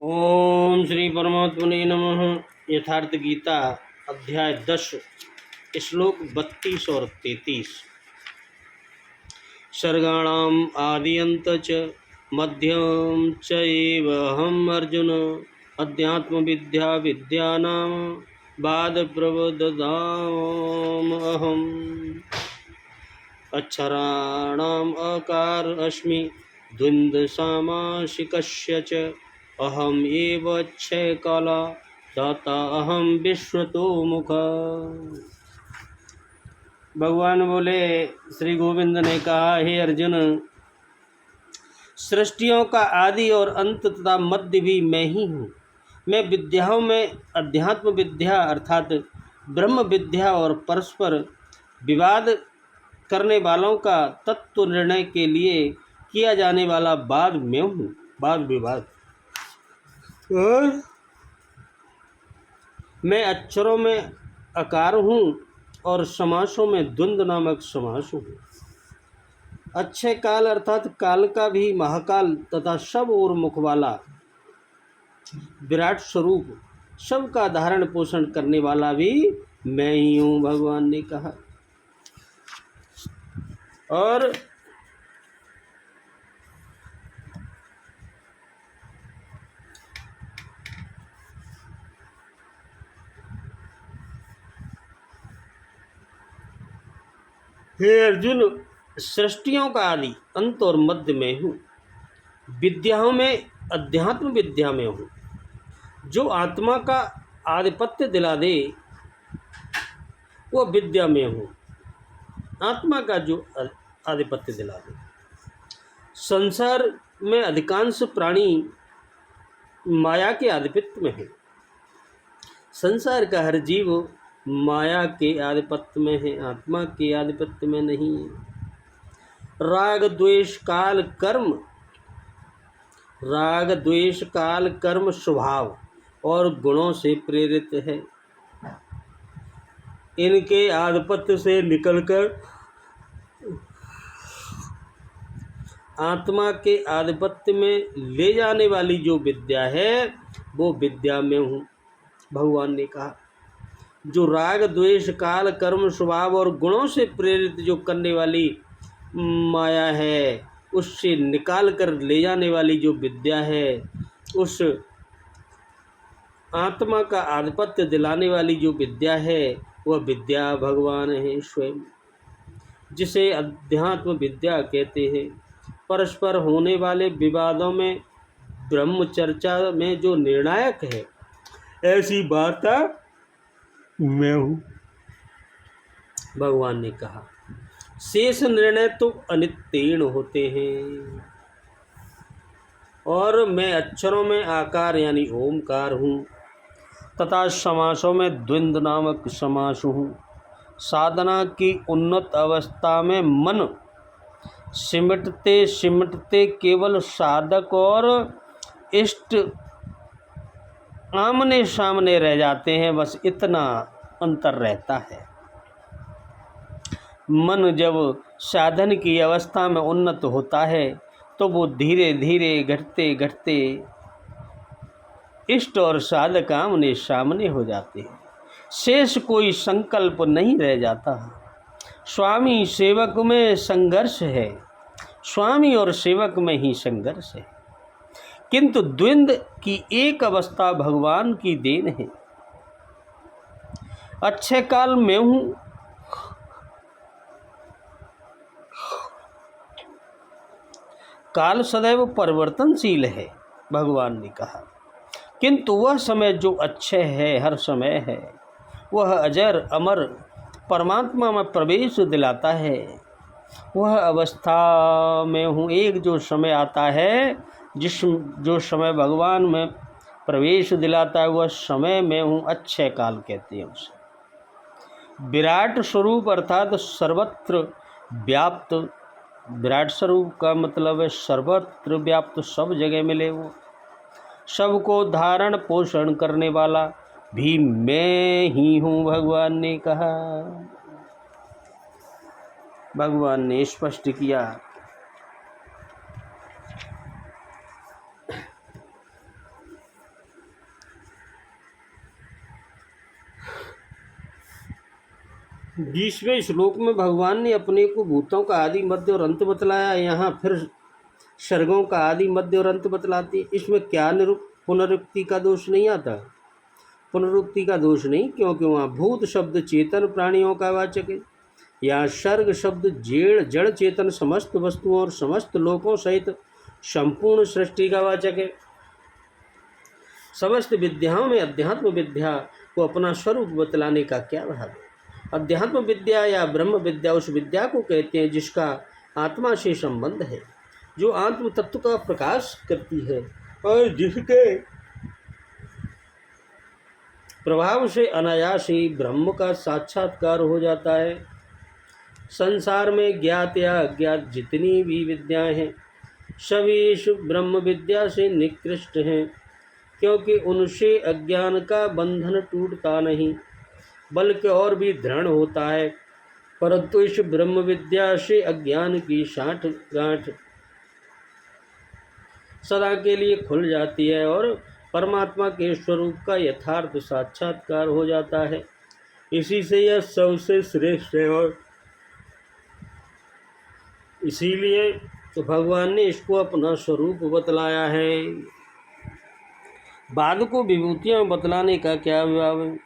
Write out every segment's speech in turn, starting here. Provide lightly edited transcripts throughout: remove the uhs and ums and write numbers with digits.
ओम श्री परमात्मने नमः। यथार्थ गीता अध्याय 10 श्लोक 32 और 33। सर्गाणाम आदियंत च मध्यम च एव हम अर्जुन अध्यात्म विद्या विद्यानां बाद प्रवददाम अहम अक्षराणाम अकार अस्मि द्वंद्व सामासिकस्य च अहम एव क्षय काला दाता अहम विश्वतो मुख। भगवान बोले, श्री गोविंद ने कहा, हे अर्जुन, सृष्टियों का आदि और अंत तथा मध्य भी मैं ही हूँ। मैं विद्याओं में अध्यात्म विद्या अर्थात ब्रह्म विद्या और परस्पर विवाद करने वालों का तत्व निर्णय के लिए किया जाने वाला वाद में हूँ, वाद विवाद। और मैं अक्षरों में आकार हूँ और समासों में द्वंद्व नामक समास हूँ। अक्षय काल अर्थात काल का भी महाकाल तथा सब और मुख वाला विराट स्वरूप, सबका धारण पोषण करने वाला भी मैं ही हूँ, भगवान ने कहा। और हे अर्जुन, सृष्टियों का आदि अंत और मध्य में हूँ, विद्याओं में अध्यात्म विद्या में हूँ। जो आत्मा का आधिपत्य दिला दे वो विद्या में हूँ, आत्मा का जो आधिपत्य दिला दे। संसार में अधिकांश प्राणी माया के आधिपत्य में है। संसार का हर जीव माया के आधिपत्य में है, आत्मा के आधिपत्य में नहीं है। राग द्वेष काल कर्म स्वभाव और गुणों से प्रेरित है। इनके आधिपत्य से निकलकर आत्मा के आधिपत्य में ले जाने वाली जो विद्या है वो विद्या में हूँ, भगवान ने कहा। जो राग द्वेष काल कर्म स्वभाव और गुणों से प्रेरित जो करने वाली माया है, उससे निकाल कर ले जाने वाली जो विद्या है, उस आत्मा का आधिपत्य दिलाने वाली जो विद्या है वह विद्या भगवान है स्वयं, जिसे अध्यात्म विद्या कहते हैं। परस्पर होने वाले विवादों में ब्रह्म चर्चा में जो निर्णायक है, ऐसी वार्ता मैं हूँ, भगवान ने कहा। शेष निर्णय तो अनित्तीर्ण होते हैं। और मैं अक्षरों में आकार यानी ओमकार हूँ तथा समासों में द्वंद्व नामक समास हूँ। साधना की उन्नत अवस्था में मन सिमटते सिमटते केवल साधक और इष्ट आमने सामने रह जाते हैं, बस इतना अंतर रहता है। मन जब साधन की अवस्था में उन्नत होता है तो वो धीरे धीरे घटते घटते इष्ट और साधक आमने सामने हो जाते हैं। शेष कोई संकल्प नहीं रह जाता। स्वामी सेवक में संघर्ष है, स्वामी और सेवक में ही संघर्ष है, किंतु द्वंद्व की एक अवस्था भगवान की देन है। अच्छे काल में हूँ, काल सदैव परिवर्तनशील है, भगवान ने कहा, किंतु वह समय जो अच्छे है, हर समय है, वह अजर अमर परमात्मा में प्रवेश दिलाता है। वह अवस्था में हूँ। एक जो समय आता है, जो समय भगवान में प्रवेश दिलाता है, वह समय में हूँ, अच्छे काल कहते हैं उसे। विराट स्वरूप अर्थात सर्वत्र व्याप्त। विराट स्वरूप का मतलब है सर्वत्र व्याप्त, सब जगह मिले वो। सबको धारण पोषण करने वाला भी मैं ही हूँ, भगवान ने कहा। भगवान ने स्पष्ट किया। 20वें श्लोक में भगवान ने अपने को भूतों का आदि मध्य और अंत बतलाया। यहाँ फिर सर्गों का आदि मध्य और अंत बतलाती है। इसमें क्या पुनरुक्ति का दोष नहीं आता? पुनरुक्ति का दोष नहीं, क्योंकि वहाँ भूत शब्द चेतन प्राणियों का वाचक है। यहाँ सर्ग शब्द जड़ चेतन समस्त वस्तुओं और समस्त लोकों सहित संपूर्ण सृष्टि का वाचक है। समस्त विद्याओं में अध्यात्म विद्या को अपना स्वरूप बतलाने का क्या भाव है? अध्यात्म विद्या या ब्रह्म विद्या उस विद्या को कहते हैं जिसका आत्मा से संबंध है, जो आत्म तत्व का प्रकाश करती है और जिसके प्रभाव से अनायास ही ब्रह्म का साक्षात्कार हो जाता है। संसार में ज्ञात या अज्ञात जितनी भी विद्याएं हैं सभी इस ब्रह्म विद्या से निकृष्ट हैं, क्योंकि उनसे अज्ञान का बंधन टूटता नहीं बल्कि और भी दृढ़ होता है। परंतु इस ब्रह्म विद्या से अज्ञान की साठगांठ सदा के लिए खुल जाती है और परमात्मा के स्वरूप का यथार्थ साक्षात्कार हो जाता है। इसी से यह सबसे श्रेष्ठ है और इसीलिए तो भगवान ने इसको अपना स्वरूप बतलाया है। बाद को विभूतियाँ बतलाने का क्या विभाव है?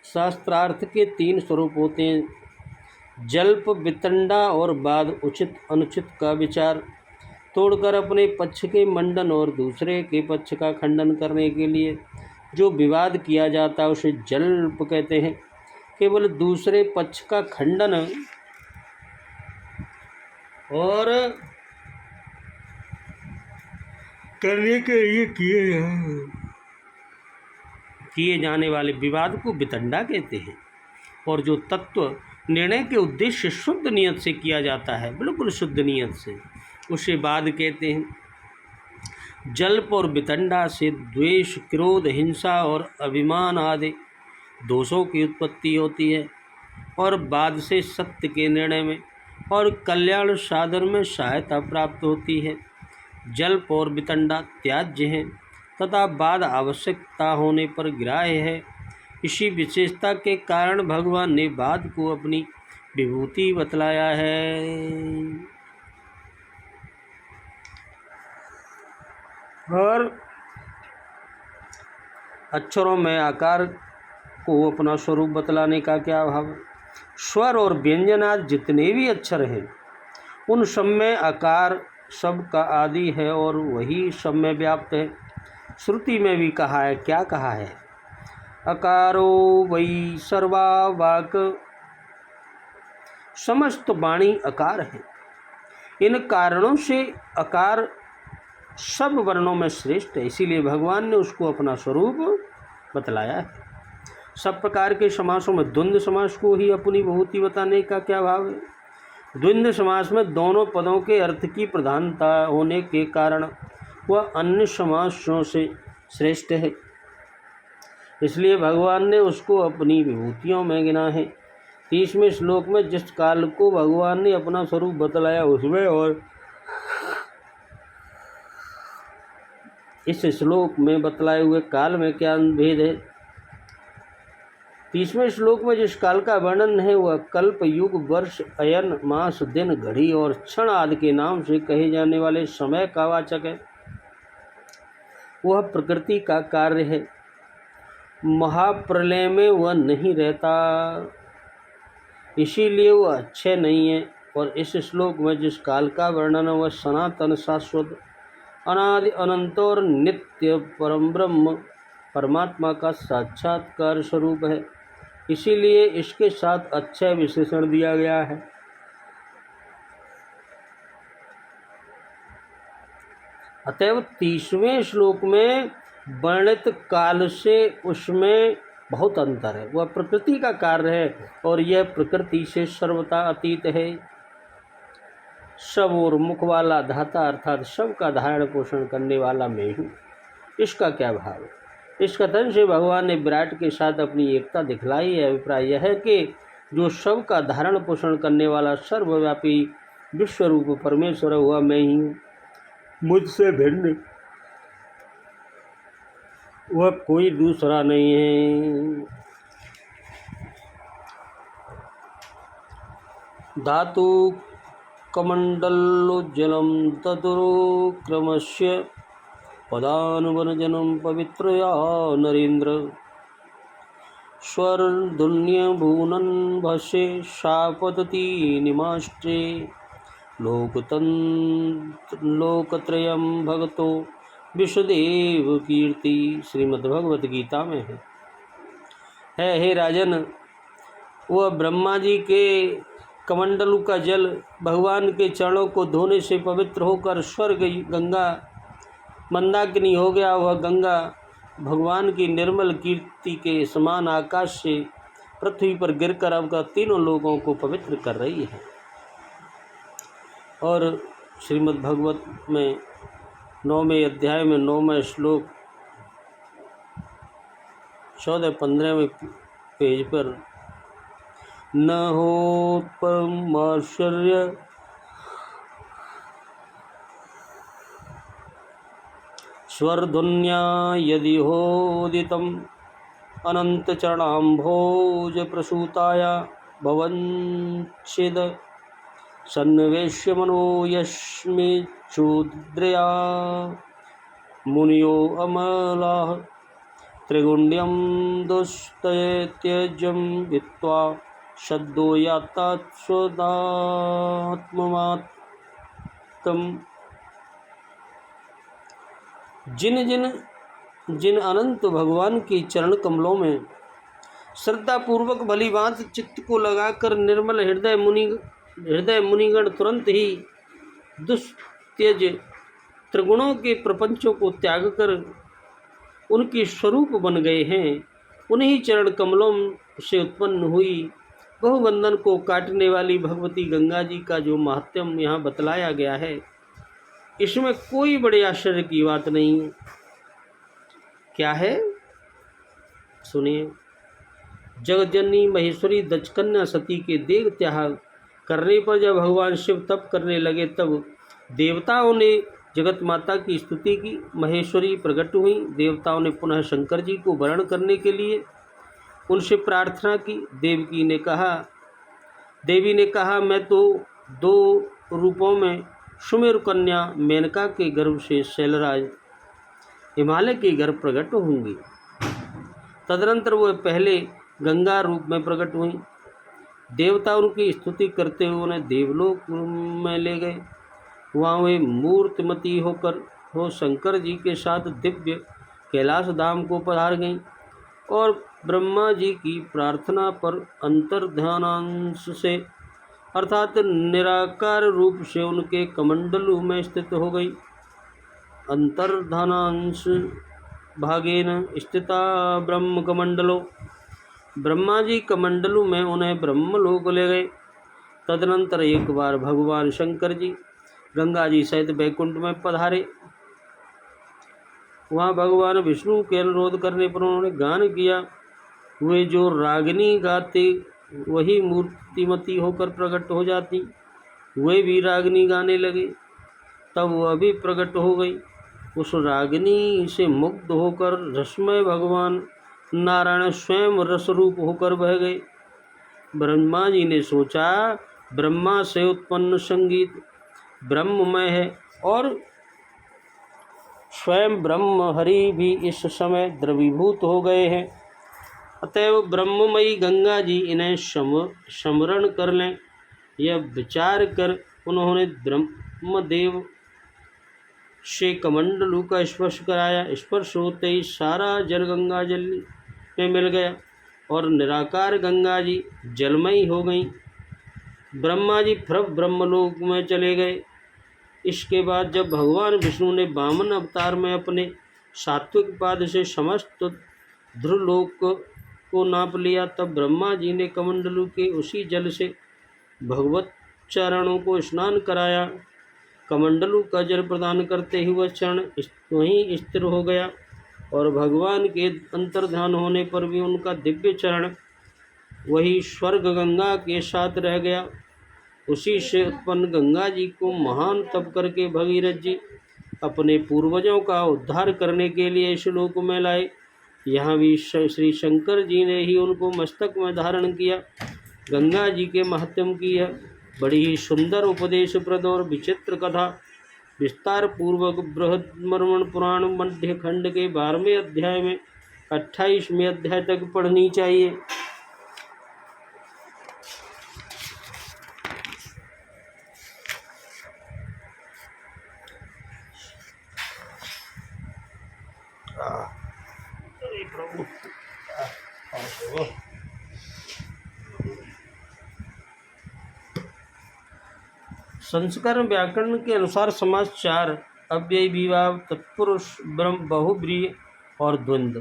शास्त्रार्थ के 3 स्वरूप होते हैं, जल्प, वितंडा और बाद उचित अनुचित का विचार तोड़कर अपने पक्ष के मंडन और दूसरे के पक्ष का खंडन करने के लिए जो विवाद किया जाता है उसे जल्प कहते हैं। केवल दूसरे पक्ष का खंडन और करने के लिए किए जाने वाले विवाद को वितंडा कहते हैं, और जो तत्व निर्णय के उद्देश्य शुद्ध नियत से किया जाता है, बिल्कुल शुद्ध नियत से, उसे वाद कहते हैं। जल्प और वितंडा से द्वेष, क्रोध, हिंसा और अभिमान आदि दोषों की उत्पत्ति होती है, और वाद से सत्य के निर्णय में और कल्याण साधन में सहायता प्राप्त होती है। जल्प और वितंडा त्याज्य हैं तथा वाद आवश्यकता होने पर ग्राह्य है। इसी विशेषता के कारण भगवान ने वाद को अपनी विभूति बतलाया है। और अक्षरों में आकार को अपना स्वरूप बतलाने का क्या भाव है? स्वर और व्यंजनाद जितने भी अक्षर हैं उन सब में आकार सब का आदि है और वही सब में व्याप्त है। श्रुति में भी कहा है, क्या कहा है? अकारो वै सर्वा वाक, समस्त वाणी आकार है। इन कारणों से आकार सब वर्णों में श्रेष्ठ है, इसीलिए भगवान ने उसको अपना स्वरूप बतलाया है। सब प्रकार के समासों में द्वंद्व समास को ही अपनी विभूति बताने का क्या भाव है? द्वंद्व समास में दोनों पदों के अर्थ की प्रधानता होने के कारण वह अन्य समासों से श्रेष्ठ है, इसलिए भगवान ने उसको अपनी विभूतियों में गिना है। 30वें श्लोक में जिस काल को भगवान ने अपना स्वरूप बतलाया उसमें और इस श्लोक में बतलाए हुए काल में क्या भेद है? 30वें श्लोक में जिस काल का वर्णन है वह कल्प, युग, वर्ष, अयन, मास, दिन, घड़ी और क्षण आदि के नाम से कहे जाने वाले समय का वाचक है। वह प्रकृति का कार्य है, महाप्रलय में वह नहीं रहता, इसीलिए वह अक्षय नहीं है। और इस श्लोक में जिस काल का वर्णन है वह सनातन, शाश्वत, अनादि, अनंत और नित्य परम ब्रह्म परमात्मा का साक्षात्कार स्वरूप है, इसीलिए इसके साथ अक्षय विशेषण दिया गया है। अतएव 30वें श्लोक में वर्णित काल से उसमें बहुत अंतर है, वह प्रकृति का कार्य है और यह प्रकृति से सर्वथा अतीत है। सब और मुख वाला धाता अर्थात सब का धारण पोषण करने वाला मैं हूँ, इसका क्या भाव है? इस कथन से भगवान ने विराट के साथ अपनी एकता दिखलाई है। अभिप्राय यह है कि जो सब का धारण पोषण करने वाला सर्वव्यापी विश्वरूप परमेश्वर हुआ मैं ही हूँ, मुझसे भिन्न वह कोई दूसरा नहीं है। धातु कमण्डलोज्जलं तदुरुक्रमस्य पदानुवनजनं पवित्रया नरेन्द्र स्वर्धुन्यभूनन् भाष्ये शापतति निमाष्ट्रे लोकत्रयं भगतो विश्वदेव कीर्ति। श्रीमद्भगवत गीता में है हे राजन, वह ब्रह्मा जी के कमंडलू का जल भगवान के चरणों को धोने से पवित्र होकर स्वर्ग गंगा मंदाकिनी हो गया। वह गंगा भगवान की निर्मल कीर्ति के समान आकाश से पृथ्वी पर गिरकर अब तीनों लोगों को पवित्र कर रही है। और श्रीमद् भागवत में 9वें अध्याय में 9वां श्लोक 14-15वें पेज पर न होत्परमाश्चर्य स्वर्धुन्या यदि होदितम् अनन्तचरणाम्भोज प्रसूताया भवञ्छेद सन्निवेश्य मनो यस्मिच्छूद्रया मुनियो अमलाः त्रिगुण्यं दुस्तयत्यजं वित्वा शब्दो यातात् स्वदात्ममात्तम्। जिन अनंत भगवान की चरण कमलों में श्रद्धा पूर्वक भली भांति चित्त को लगाकर निर्मल हृदय मुनिगण तुरंत ही दुस्त्यज त्रिगुणों के प्रपंचों को त्याग कर उनके स्वरूप बन गए हैं, उन्हीं चरण कमलों से उत्पन्न हुई बहुबंधन को काटने वाली भगवती गंगा जी का जो महात्म्य यहाँ बतलाया गया है, इसमें कोई बड़े आश्चर्य की बात नहीं है। क्या है सुनिए। जगज्जननी महेश्वरी दक्षकन्या सती के देह त्याग करने पर जब भगवान शिव तप करने लगे, तब देवताओं ने जगत माता की स्तुति की। महेश्वरी प्रकट हुई। देवताओं ने पुनः शंकर जी को वरण करने के लिए उनसे प्रार्थना की। देवी ने कहा मैं तो 2 रूपों में सुमेरु कन्या मेनका के गर्भ से शैलराज हिमालय के गर्भ प्रकट होंगी। तदनंतर वह पहले गंगा रूप में प्रकट हुई। देवता उनकी स्तुति करते हुए उन्हें देवलोक में ले गए। वहाँ वे मूर्तिमती होकर शंकर जी के साथ दिव्य कैलाश धाम को पधार गईं और ब्रह्मा जी की प्रार्थना पर अंतर्ध्यानांश से अर्थात निराकार रूप से उनके कमंडलू में स्थित हो गई। अंतर्ध्यानांश भागेन स्थिता ब्रह्म कमंडलो, ब्रह्मा जी कमंडलू में उन्हें ब्रह्मलोक ले गए। तदनंतर एक बार भगवान शंकर जी गंगा जी सहित बैकुंठ में पधारे। वहाँ भगवान विष्णु के अनुरोध करने पर उन्होंने गान किया। वे जो रागिनी गाते वही मूर्तिमती होकर प्रकट हो जाती। वे भी रागिनी गाने लगे। तब वह भी प्रकट हो गई। उस रागिनी से मुग्ध होकर रसमय भगवान नारायण स्वयं रसरूप होकर बह गए। ब्रह्मा जी ने सोचा ब्रह्मा से उत्पन्न संगीत ब्रह्ममय है और स्वयं ब्रह्म हरि भी इस समय द्रवीभूत हो गए हैं, अतएव ब्रह्ममयी गंगा जी इन्हें स्मरण कर लें। यह विचार कर उन्होंने ब्रह्मदेव से कमंडलू का स्पर्श कराया। स्पर्श होते ही सारा जल गंगा जल में मिल गया और निराकार गंगा जी जलमयी हो गई। ब्रह्मा जी फिर ब्रह्मलोक में चले गए। इसके बाद जब भगवान विष्णु ने वामन अवतार में अपने सात्विक पाद से समस्त ध्रुवलोक को नाप लिया, तब ब्रह्मा जी ने कमंडलू के उसी जल से भगवत चरणों को स्नान कराया। कमंडलू का जल प्रदान करते ही वह चरण वहीं स्थिर हो गया और भगवान के अंतर्ध्यान होने पर भी उनका दिव्य चरण वही स्वर्ग गंगा के साथ रह गया। उसी से उत्पन्न गंगा जी को महान तप करके भगीरथ जी अपने पूर्वजों का उद्धार करने के लिए इस लोक में लाए। यहाँ भी श्री शंकर जी ने ही उनको मस्तक में धारण किया। गंगा जी के महात्म्य की यह बड़ी ही सुंदर उपदेशप्रद और विचित्र कथा विस्तार पूर्वक बृहद्मर्मण पुराण मध्य खंड के 12वें अध्याय में 28वें अध्याय तक पढ़नी चाहिए। प्रभु संस्कार व्याकरण के अनुसार समास 4 अव्यय विभाव तत्पुरुष ब्रह्म बहुब्रीहि और द्वंद्व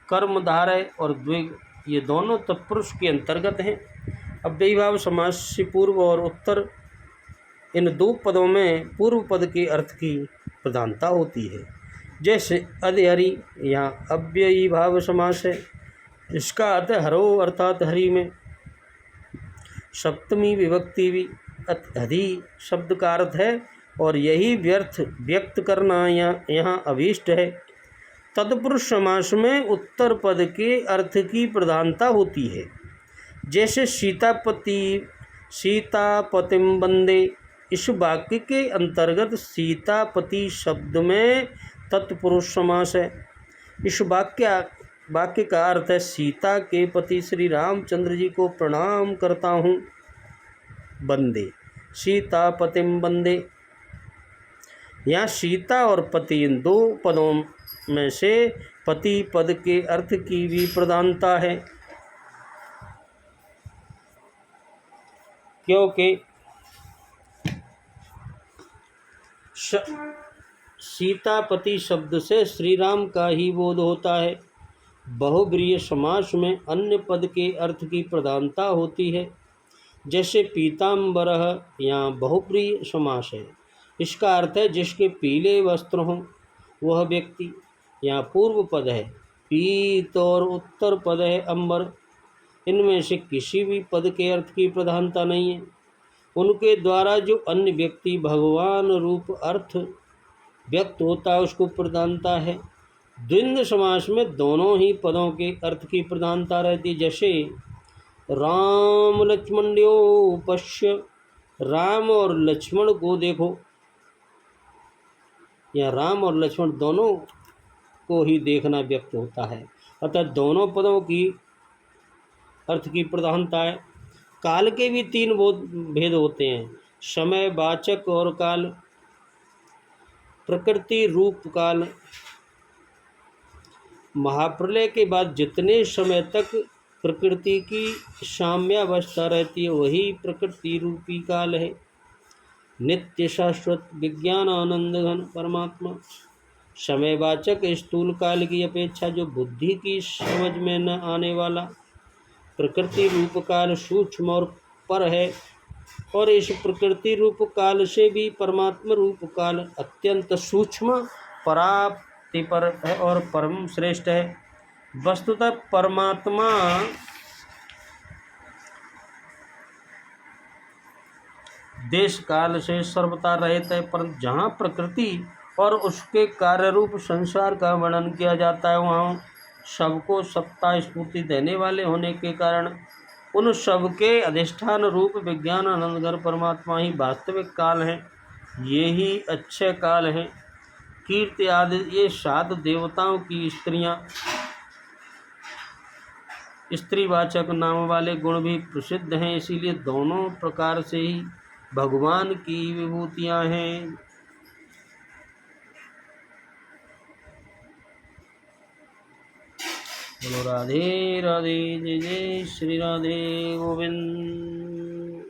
कर्मधारय और द्विग ये दोनों तत्पुरुष के अंतर्गत हैं। अव्ययी भाव समास से पूर्व और उत्तर इन दो पदों में पूर्व पद के अर्थ की प्रधानता होती है। जैसे अधिहरि यहाँ अव्ययी भाव समास है, इसका अर्थ हरो अर्थात हरि में सप्तमी विभक्ति भी अधि शब्द का अर्थ है और यही व्यक्त करना यहाँ अभीष्ट है। तत्पुरुष समास में उत्तर पद के अर्थ की प्रधानता होती है। जैसे सीतापतिम वंदे, इस वाक्य के अंतर्गत सीतापति शब्द में तत्पुरुष समास है। इस वाक्य का अर्थ है सीता के पति श्री रामचंद्र जी को प्रणाम करता हूँ। वंदे सीतापतिम वंदे, यहाँ सीता और पति इन दो पदों में से पति पद के अर्थ की भी प्रधानता है, क्योंकि सीतापति शब्द से श्री राम का ही बोध होता है। बहुब्रीहि समास में अन्य पद के अर्थ की प्रधानता होती है। जैसे पीताम्बरः यहाँ बहुब्रीहि समास है, इसका अर्थ है जिसके पीले वस्त्र हों वह व्यक्ति। यहाँ पूर्व पद है पीत और उत्तर पद है अंबर, इनमें से किसी भी पद के अर्थ की प्रधानता नहीं है। उनके द्वारा जो अन्य व्यक्ति भगवान रूप अर्थ व्यक्त होता है उसको प्रधानता है। द्वंद्व समास में दोनों ही पदों के अर्थ की प्रधानता रहती है। जैसे राम लक्ष्मण्यो पश्य, राम और लक्ष्मण को देखो, या राम और लक्ष्मण दोनों को ही देखना व्यक्त होता है, अतः दोनों पदों की अर्थ की प्रधानता है। काल के भी 3 भेद होते हैं, समय वाचक और काल, प्रकृति रूप काल। महाप्रलय के बाद जितने समय तक प्रकृति की साम्यावस्था रहती है वही प्रकृति रूपी काल है। नित्य शाश्वत विज्ञान आनंद घन परमात्मा। समयवाचक स्थूल काल की अपेक्षा जो बुद्धि की समझ में न आने वाला प्रकृति रूप काल सूक्ष्म और पर है, और इस प्रकृति रूप काल से भी परमात्मा रूप काल अत्यंत सूक्ष्म पराप्ति पर है और परम श्रेष्ठ है। वस्तुतः परमात्मा देश काल से सर्वथा रहित है, पर जहाँ प्रकृति और उसके कार्य रूप संसार का वर्णन किया जाता है वहाँ सबको सत्ता स्फूर्ति देने वाले होने के कारण उन सब के अधिष्ठान रूप विज्ञान आनंदघर परमात्मा ही वास्तविक काल है। ये ही अच्छे काल हैं। कीर्ति आदि ये 7 देवताओं की स्त्रीवाचक नाम वाले गुण भी प्रसिद्ध हैं, इसीलिए दोनों प्रकार से ही भगवान की विभूतियाँ हैं। बोलो राधे राधे, जय जय श्री राधे गोविंद।